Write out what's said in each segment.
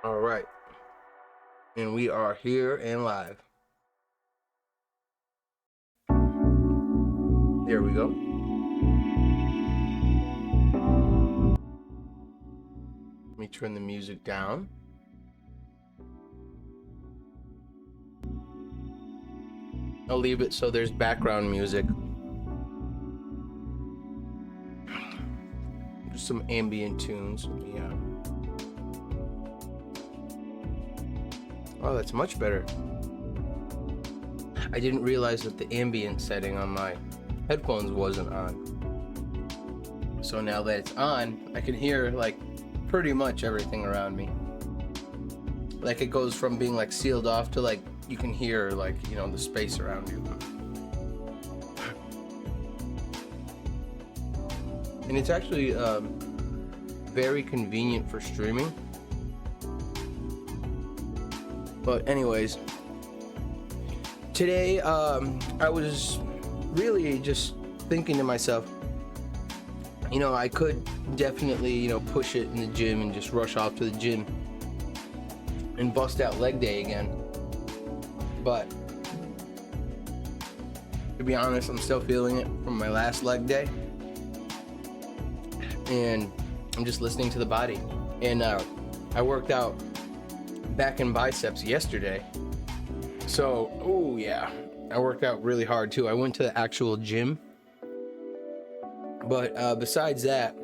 All right. And we are here and live. There we go. Let me turn the music down. I'll leave it so there's background music. Just some ambient tunes. Yeah. Oh, that's much better. I didn't realize that the ambient setting on my headphones wasn't on. So now that it's on, I can hear like pretty much everything around me. Like it goes from being like sealed off to like you can hear like, you know, the space around you. And it's actually very convenient for streaming. But anyways, today I was really just thinking to myself, you know, I could definitely, you know, push it in the gym and just rush off to the gym and bust out leg day again. But to be honest, I'm still feeling it from my last leg day. And I'm just listening to the body. And I worked out back and biceps yesterday. So, oh yeah, I worked out really hard too. I went to the actual gym. But besides that,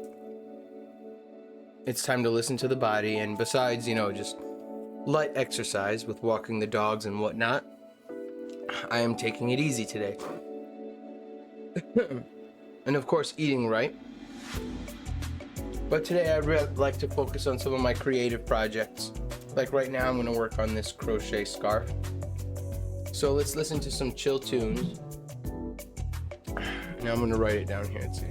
it's time to listen to the body. And besides, you know, just light exercise with walking the dogs and whatnot, I am taking it easy today. And of course, eating right. But today I'd like to focus on some of my creative projects. Like right now, I'm going to work on this crochet scarf. So let's listen to some chill tunes. Now I'm going to write it down here. Let's see.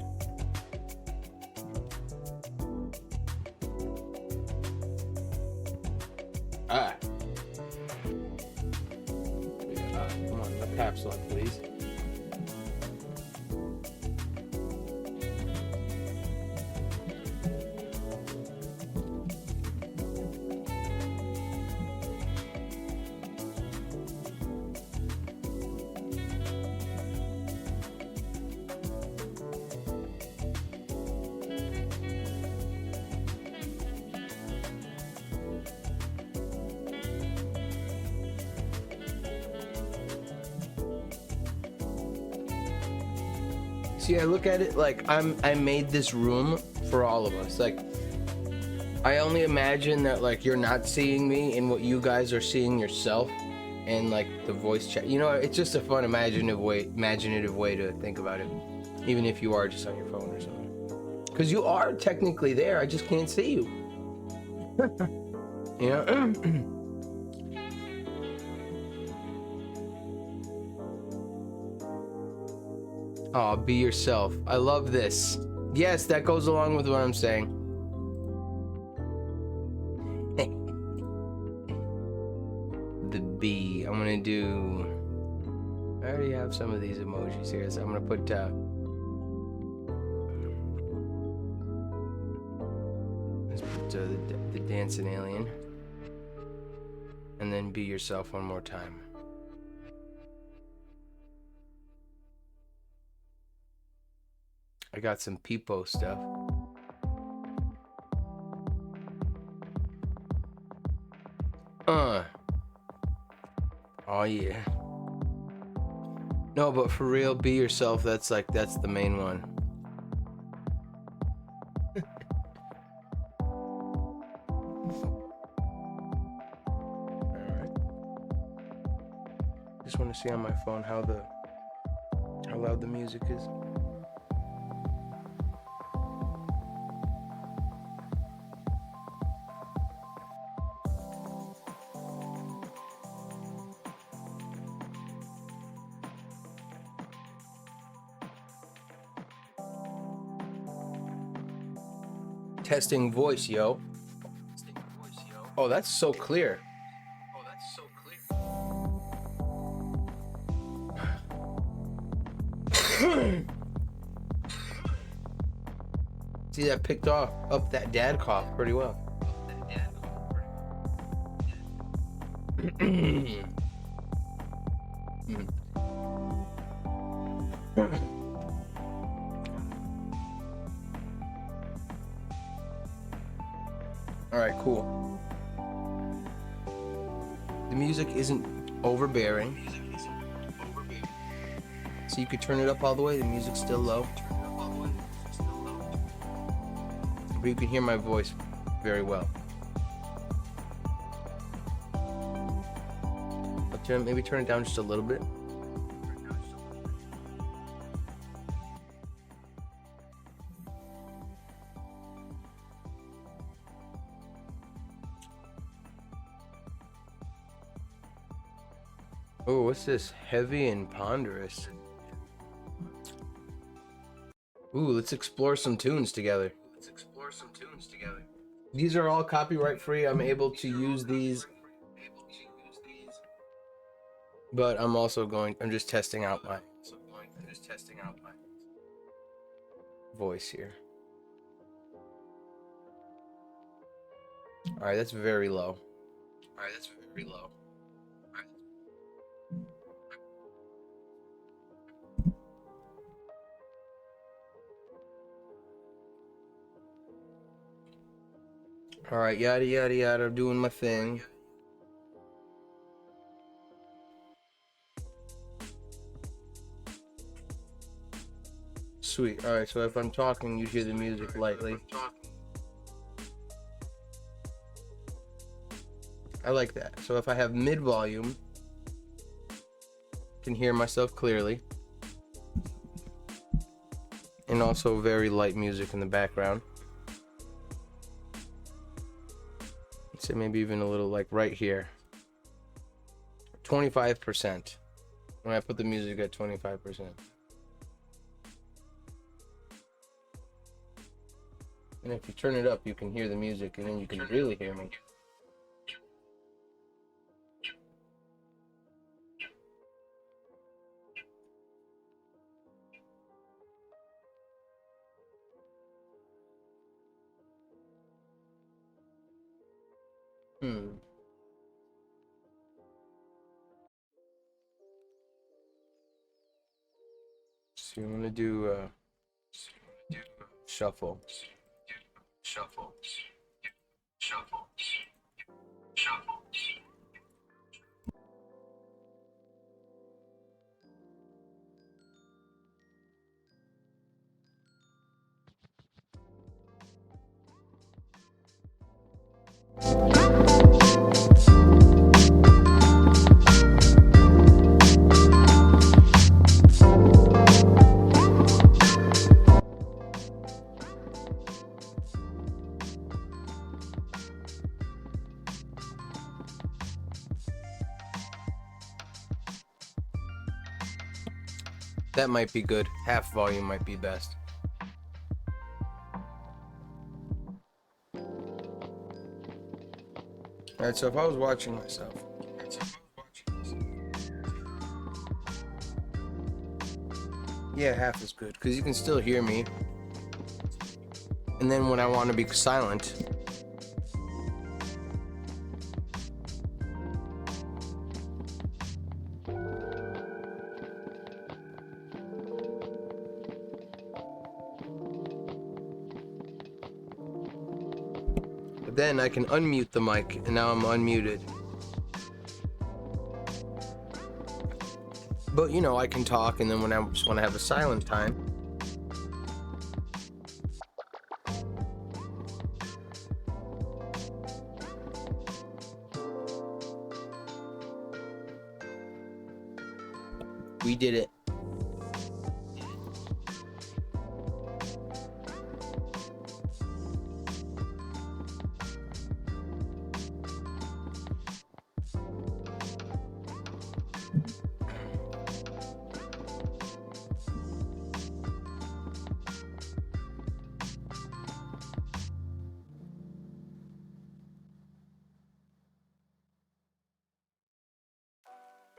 Come on, a caps lock, please. See, I look at it like I made this room for all of us. Like, I only imagine that like you're not seeing me and what you guys are seeing yourself, and like the voice chat. You know, it's just a fun imaginative way to think about it, even if you are just on your phone or something. Because you are technically there, I just can't see you. You know. Oh, be yourself. I love this. Yes, that goes along with what I'm saying. The bee. I'm gonna do. I already have some of these emojis here, so I'm gonna put. Let's put the dancing alien, and then be yourself one more time. I got some Peepo stuff. Oh yeah. No, but for real, be yourself. That's the main one. Alright. Just want to see on my phone how loud the music is. Testing voice, yo. Oh, that's so clear. See, that picked up that dad cough pretty well. All right, cool. The music isn't overbearing, so you could turn it up all the way. The music's still low, but you can hear my voice very well. Maybe turn it down just a little bit. Oh, what's this? Heavy and ponderous. Ooh, let's explore some tunes together. These are all copyright free. I'm able to use these, but I'm just testing out my voice here. All right, that's very low. All right, yada yada yada. I'm doing my thing. Sweet. All right, so if I'm talking, you hear the music lightly. I like that. So if I have mid volume, I can hear myself clearly. And also very light music in the background. Let's say maybe even a little like right here. 25%. When I put the music at 25%. And if you turn it up, you can hear the music, and then you can really hear me. So you want to do shuffle. That might be good. Half volume might be best. Alright, so if I was watching myself. Yeah, half is good, because you can still hear me. And then when I want to be silent, then I can unmute the mic, and now I'm unmuted. But you know, I can talk, and then when I just want to have a silent time, we did it.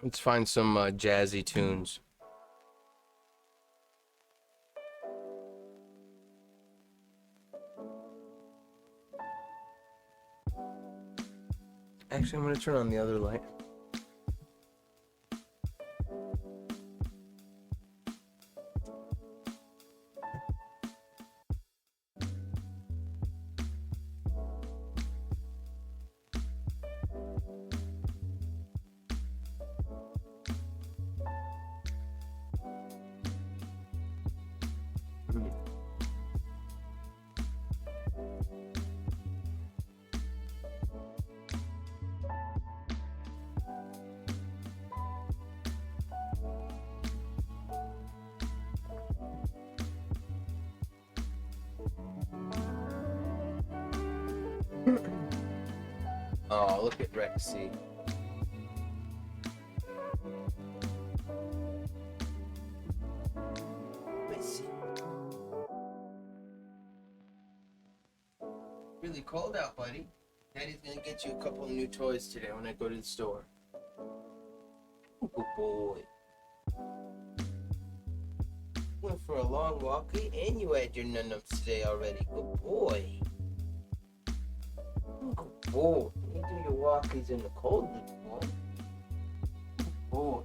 Let's find some jazzy tunes. Actually, I'm gonna turn on the other light. Oh, look at Rexy. Really cold out, buddy. Daddy's gonna get you a couple of new toys today when I go to the store. Oh, good boy. Went for a long walk and you had your num-nums today already. Good boy. Good boy. You do your walkies in the cold, little boy. Good boy.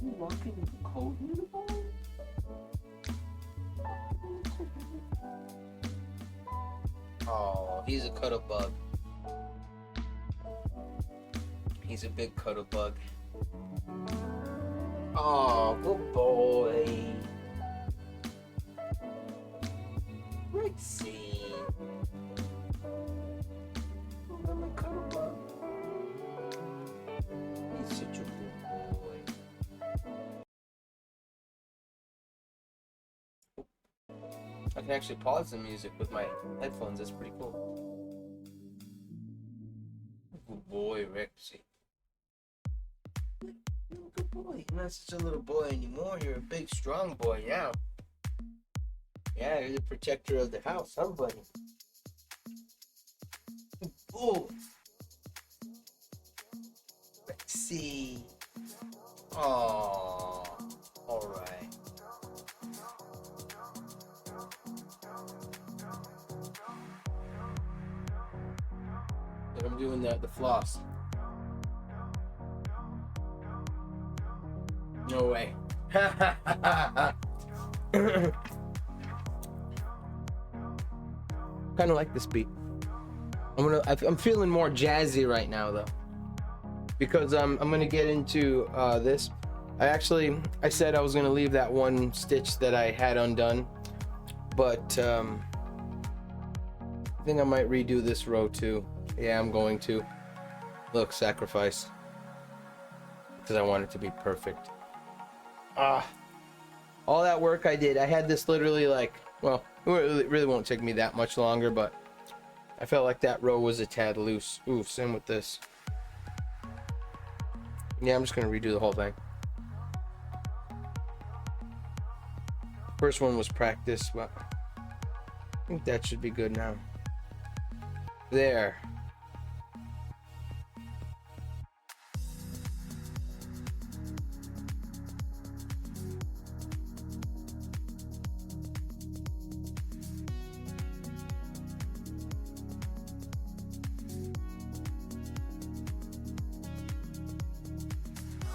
You walking in the cold, little boy? Oh, he's a cuddle bug. He's a big cuddle bug. Oh, good boy. Rexy. Oh, I'm a cuddle bug. He's such a good boy. I can actually pause the music with my headphones. That's pretty cool. Good boy, Rexy. You're a good boy. You're not such a little boy anymore. You're a big, strong boy now. Yeah, you're the protector of the house, huh, buddy? Good boy. Rexy. Aww. Alright. But I'm doing the floss. No way. Kind of like this beat. I'm feeling more jazzy right now though, because I'm gonna get into this. I said I was gonna leave that one stitch that I had undone, but I think I might redo this row too. Yeah, I'm going to. Look, sacrifice, because I want it to be perfect. All that work I did, I had this literally like, well, it really won't take me that much longer, but I felt like that row was a tad loose. Ooh, same with this. Yeah, I'm just gonna redo the whole thing. First one was practice, but I think that should be good now. There.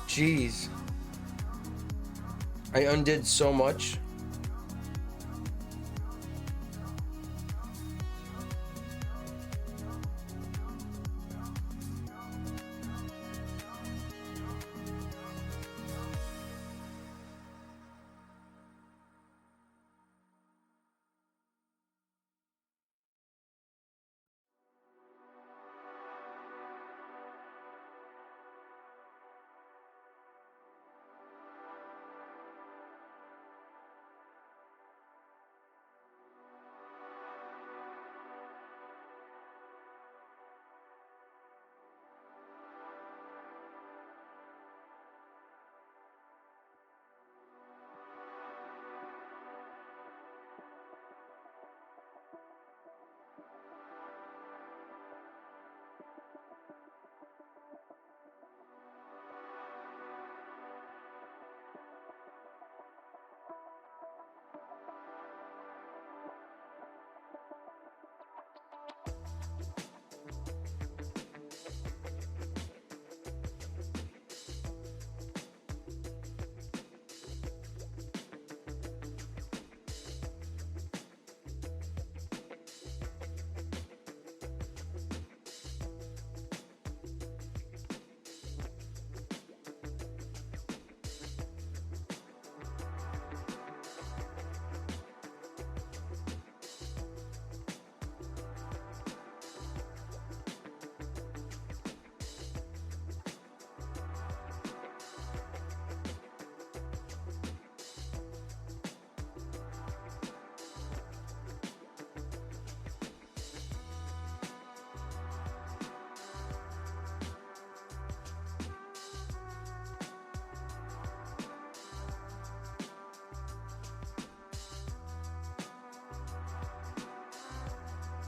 Jeez. I undid so much.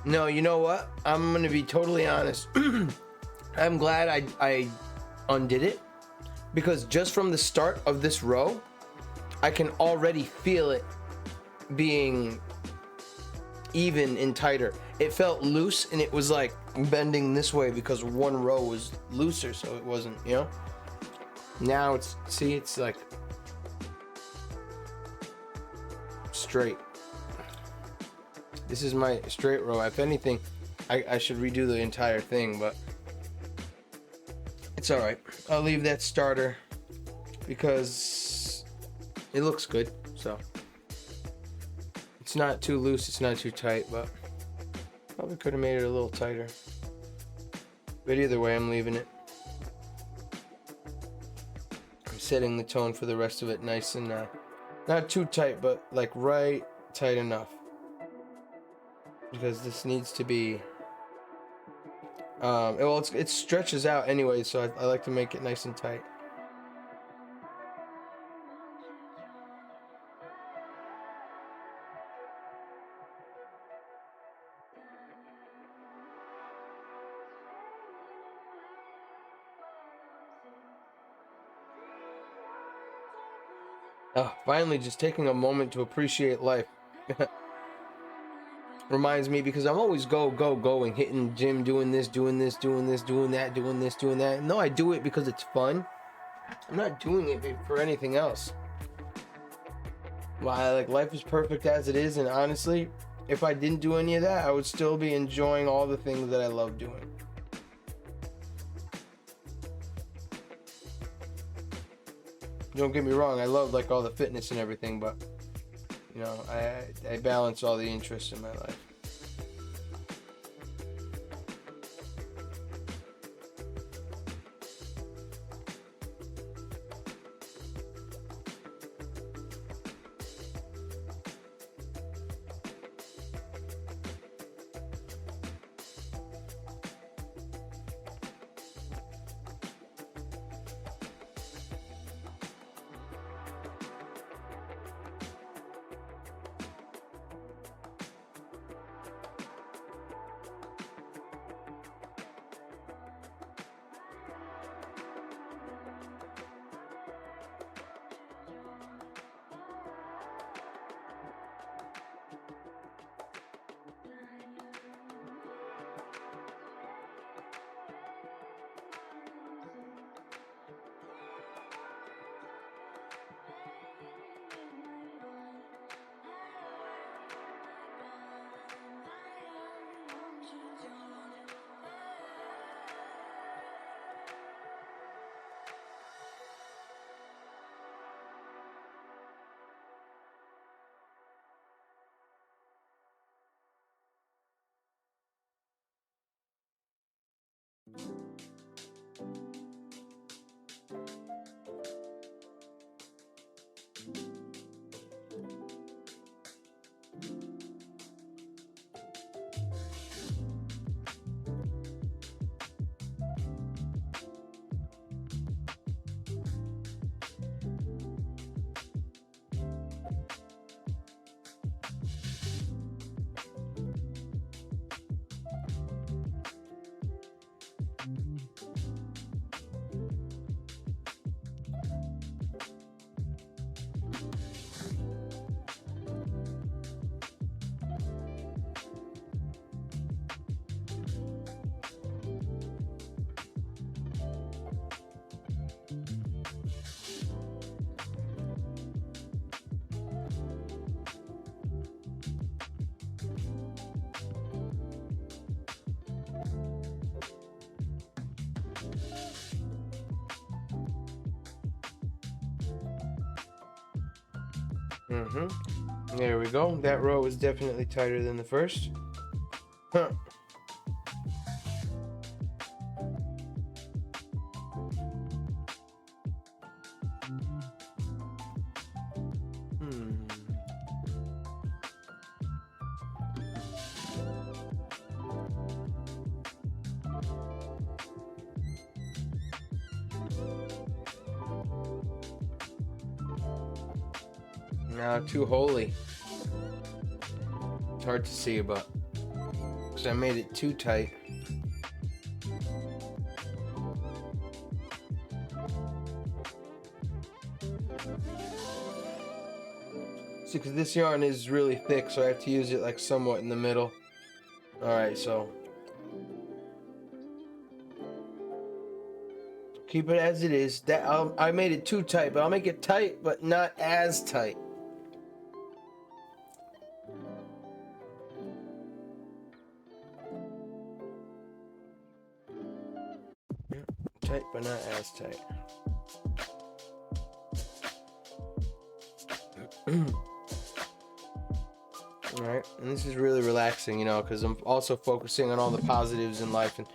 No, you know what? I'm gonna be totally honest. I'm glad I undid it, because just from the start of this row, I can already feel it being even and tighter. It felt loose, and it was like bending this way because one row was looser, so it wasn't, you know? Now it's, see, it's like straight. This is my straight row. If anything, I should redo the entire thing, but it's all right. I'll leave that starter because it looks good. So it's not too loose, it's not too tight, but probably could have made it a little tighter. But either way, I'm leaving it. I'm setting the tone for the rest of it nice and not too tight, but like right tight enough, because this needs to be well, it stretches out anyway, so I like to make it nice and tight. Finally, just taking a moment to appreciate life. Reminds me, because I'm always going, hitting gym, doing this, doing that, doing that. No, I do it because it's fun. I'm not doing it for anything else. Well, like, life is perfect as it is, and honestly, if I didn't do any of that, I would still be enjoying all the things that I love doing. Don't get me wrong, I love like all the fitness and everything, but you know, I balance all the interests in my life. There we go. That row is definitely tighter than the first. Huh. Too holy. It's hard to see, but because I made it too tight. See, because this yarn is really thick, so I have to use it like somewhat in the middle. Alright, so keep it as it is. That I made it too tight, but I'll make it tight, but not as tight. Yeah, tight, but not as tight. Alright, and this is really relaxing, you know, because I'm also focusing on all the positives in life, and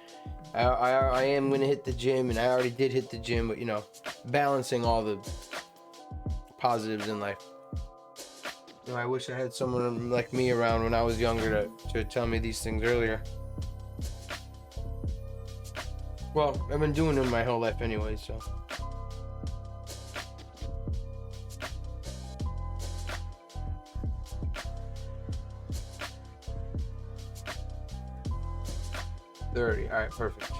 I am going to hit the gym, and I already did hit the gym, but, you know, balancing all the positives in life. You know, I wish I had someone like me around when I was younger to tell me these things earlier. Well, I've been doing them my whole life anyway, so. All right, perfect.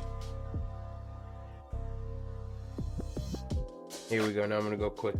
Here we go. Now I'm gonna go quick.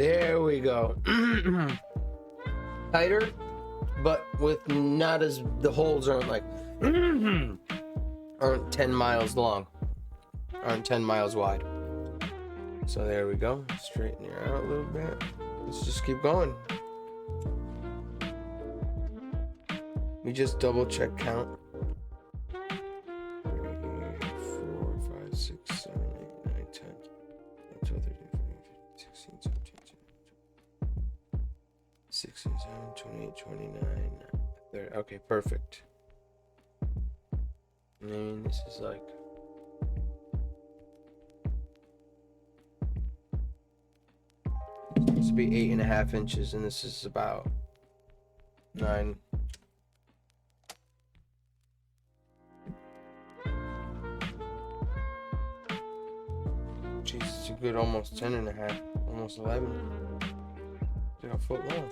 There we go. Tighter, but with not as, the holes aren't like, aren't 10 miles long, aren't 10 miles wide. So there we go. Straighten her out a little bit. Let's just keep going. We just double check count. 3, 4, 5, 6, 7, 8, 9, 10, 12, 13, 14, 15, 16, 17, 16, 17, 28, 29, 30. Okay, perfect. And this is like, supposed to be 8.5 inches, and this is about 9. Jeez, it's a good almost 10.5, almost 11. It's a foot long.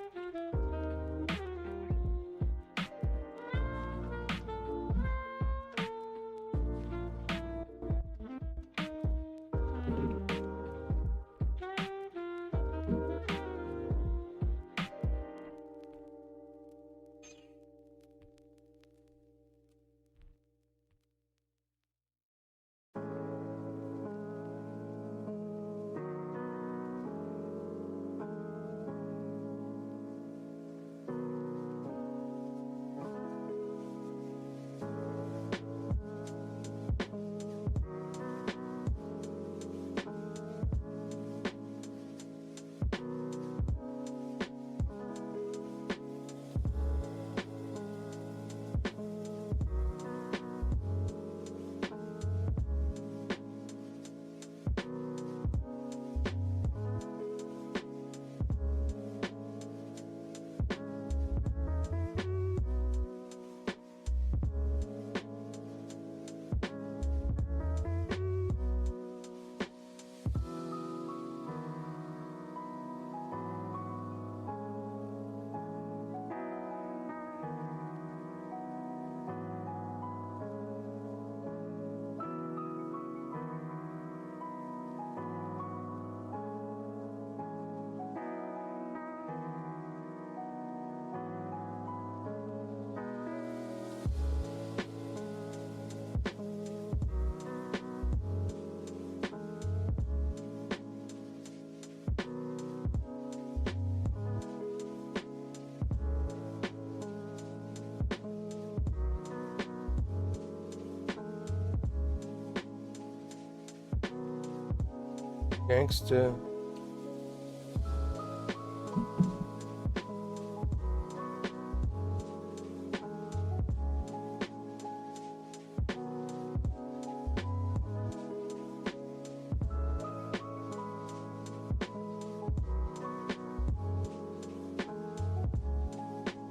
Gangsta.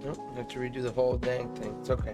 Nope, I have to redo the whole dang thing. It's okay.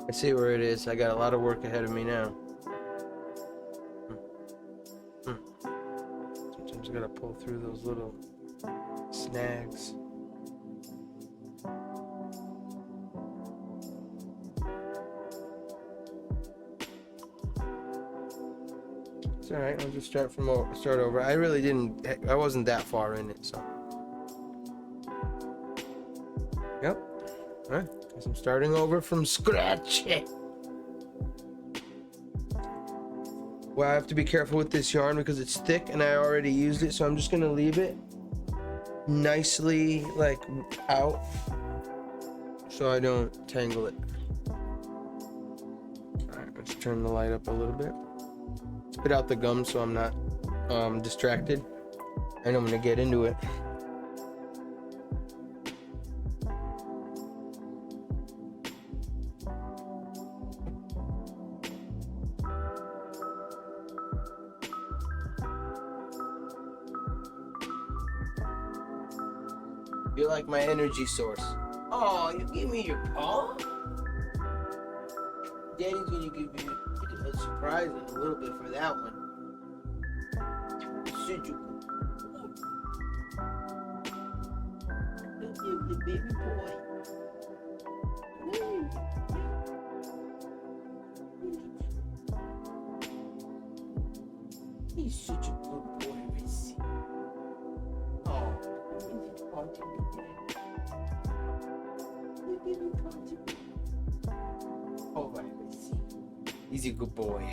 I see where it is. I got a lot of work ahead of me now. Sometimes I gotta pull through those little snags. It's alright, I'll just start over. I wasn't that far in it, so. Yep. Alright. I'm starting over from scratch. Well, I have to be careful with this yarn because it's thick and I already used it, so I'm just gonna leave it nicely like out so I don't tangle it. Alright, let's turn the light up a little bit. Spit out the gum so I'm not distracted. And I'm gonna get into it. You're like my energy source. Oh, you give me your paw? Daddy's gonna give you a surprise in a little bit for that one. Should you? The baby boy. He's such a good boy, Missy. Oh, all right, Missy. He's a good boy.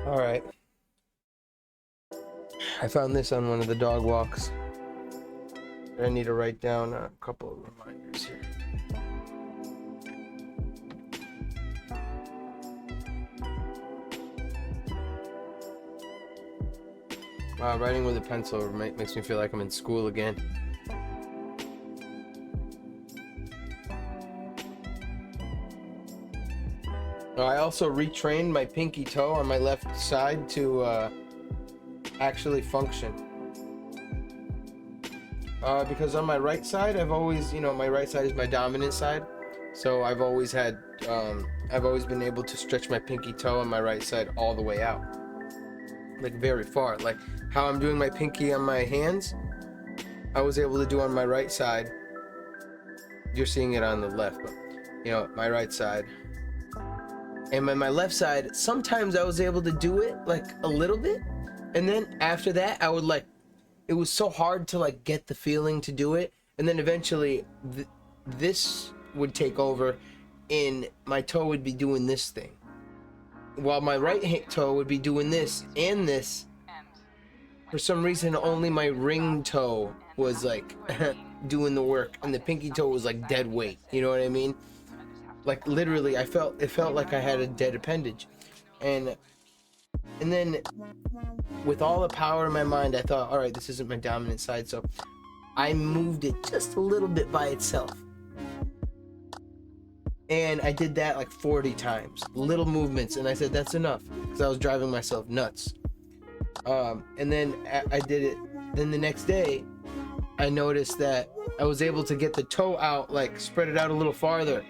All right. I found this on one of the dog walks. I need to write down a couple of reminders here. Wow, writing with a pencil makes me feel like I'm in school again. I also retrained my pinky toe on my left side to actually function. Because on my right side, I've always, my right side is my dominant side. So I've always been able to stretch my pinky toe on my right side all the way out. Like very far. Like how I'm doing my pinky on my hands, I was able to do on my right side. You're seeing it on the left, but my right side. And on my left side, sometimes I was able to do it like a little bit. And then after that, I would it was so hard to get the feeling to do it. And then eventually this would take over and my toe would be doing this thing. While my right toe would be doing this and this. For some reason, only my ring toe was doing the work, and the pinky toe was dead weight. You know what I mean? Like literally, it felt like I had a dead appendage, and then with all the power in my mind, I thought, all right, this isn't my dominant side, so I moved it just a little bit by itself. And I did that 40 times, little movements, and I said that's enough because I was driving myself nuts. And then I did it. Then the next day, I noticed that I was able to get the toe out, spread it out a little farther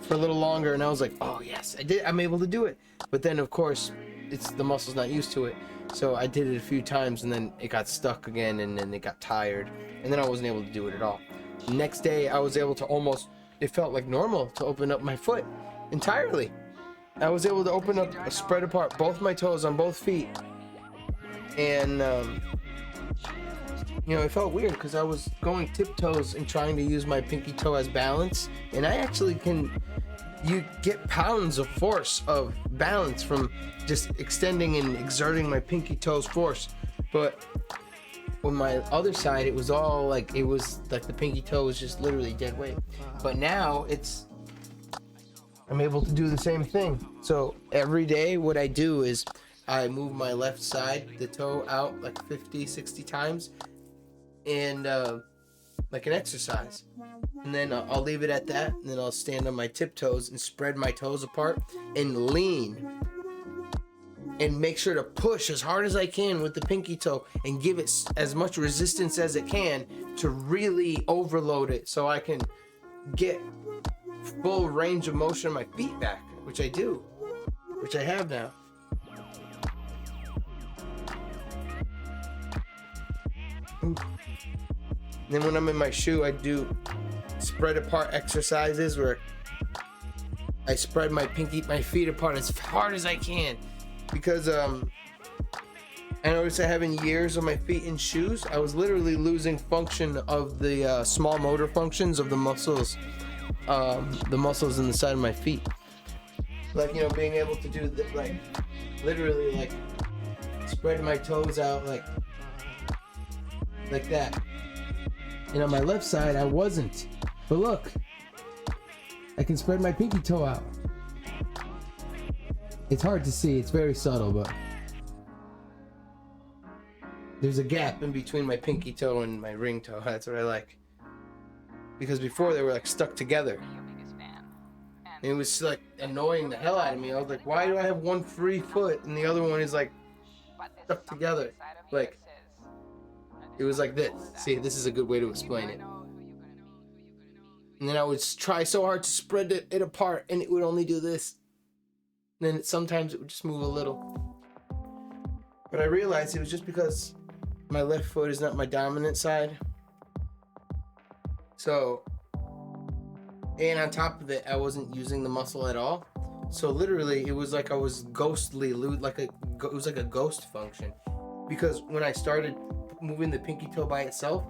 for a little longer, and I was like, oh yes, I'm able to do it. But then of course, the muscle's not used to it, so I did it a few times, and then it got stuck again, and then it got tired, and then I wasn't able to do it at all. The next day, I was able to it felt like normal to open up my foot entirely. I was able to open up, spread apart both my toes on both feet, and it felt weird because I was going tiptoes and trying to use my pinky toe as balance, and I actually you get pounds of force of balance from just extending and exerting my pinky toes force. But on my other side, it was all the pinky toe was just literally dead weight. But now I'm able to do the same thing. So every day what I do is I move my left side, the toe out 50, 60 times, and like an exercise. And then I'll leave it at that, and then I'll stand on my tiptoes and spread my toes apart and lean and make sure to push as hard as I can with the pinky toe and give it as much resistance as it can to really overload it so I can get full range of motion of my feet back, which I have now. Then when I'm in my shoe, I do spread apart exercises where I spread my feet apart as hard as I can, because I noticed that having years on my feet in shoes, I was literally losing function of the small motor functions of the muscles in the side of my feet. Being able to do literally spread my toes out like that. And on my left side, I wasn't. But look, I can spread my pinky toe out. It's hard to see, it's very subtle, but there's a gap in between my pinky toe and my ring toe. That's what I like. Because before they were stuck together. And it was annoying the hell out of me. I was like, why do I have one free foot and the other one is stuck together? It was like this. See, this is a good way to explain it. And then I would try so hard to spread it apart, and it would only do this. And then sometimes it would just move a little. But I realized it was just because my left foot is not my dominant side. So, and on top of it, I wasn't using the muscle at all. So literally, it was like I was ghostly, it was like a ghost function. Because when I started moving the pinky toe by itself,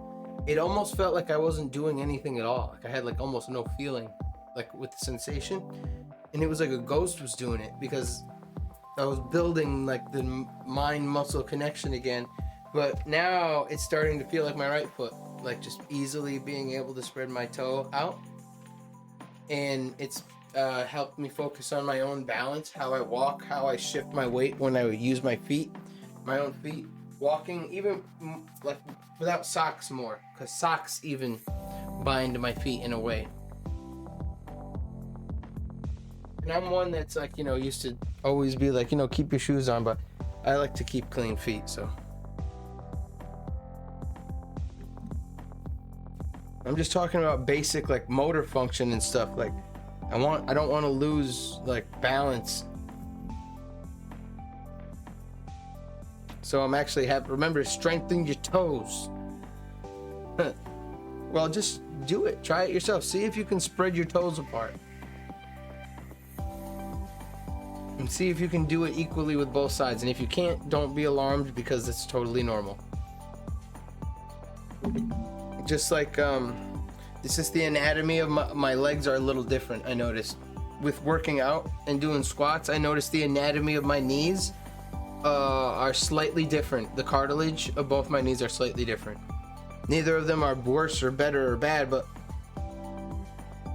it almost felt like I wasn't doing anything at all. Like I had like almost no feeling, like with the sensation. And it was like a ghost was doing it because I was building like the mind-muscle connection again. But now it's starting to feel like my right foot, like just easily being able to spread my toe out. And it's helped me focus on my own balance, how I walk, how I shift my weight when I use my feet, my own feet. Walking even like without socks more, because socks even bind my feet in a way. And I'm one that's like, used to always be like, keep your shoes on, but I like to keep clean feet, so. I'm just talking about basic like motor function and stuff. Like I don't want to lose like balance. So I'm actually remember, strengthen your toes. Well, just do it. Try it yourself. See if you can spread your toes apart. And see if you can do it equally with both sides. And if you can't, don't be alarmed because it's totally normal. Just like, this is the anatomy of my legs are a little different, I noticed. With working out and doing squats, I noticed the anatomy of my knees are slightly different. The cartilage of both my knees are slightly different. Neither of them are worse or better or bad, but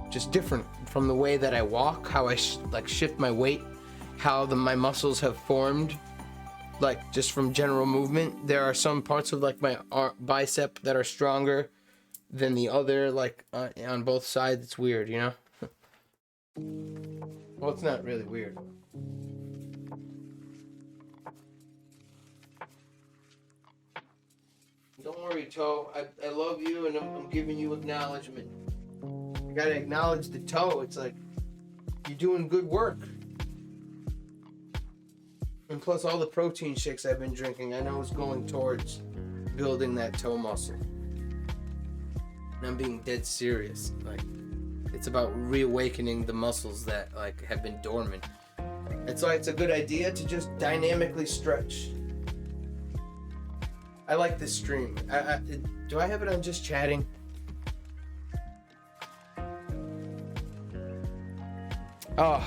just different from the way that I walk, how I shift my weight, how my muscles have formed, like just from general movement. There are some parts of like my bicep that are stronger than the other, like on both sides. It's weird, Well, it's not really weird. Don't worry, toe. I love you, and I'm giving you acknowledgement. You gotta acknowledge the toe. It's like you're doing good work. And plus, all the protein shakes I've been drinking, I know is going towards building that toe muscle. And I'm being dead serious. Like, it's about reawakening the muscles that like have been dormant. It's like it's a good idea to just dynamically stretch. I like this stream. Do I have it on just chatting? Oh,